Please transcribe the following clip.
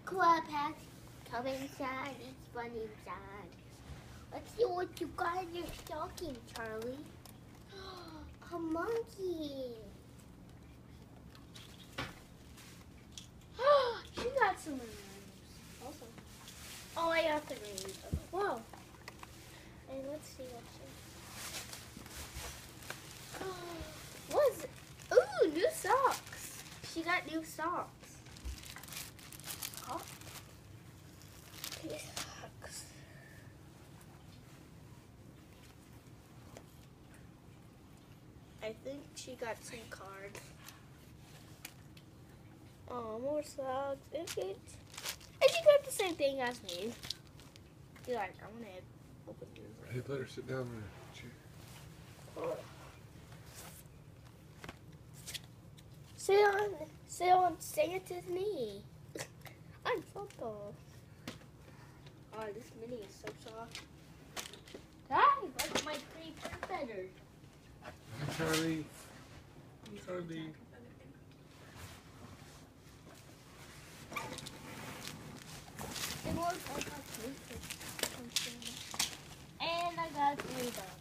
Club has come inside. It's fun inside. Let's see what you got in your stocking, Charlie. A monkey. She got some rooms. Also. Oh, I got the rooms. Whoa. And let's see what she. What's? Ooh, new socks. She got new socks. Huh? New socks. I think she got some cards. Oh, more socks. And she got the same thing as me. She's like, I'm gonna open these. Hey, let her sit down there. Sit on Santa's knee. I'm so tall. Oh, this mini is so soft. Hi, like my pretty feathers. Hi, Charlie. Charlie. And I got 3 dogs.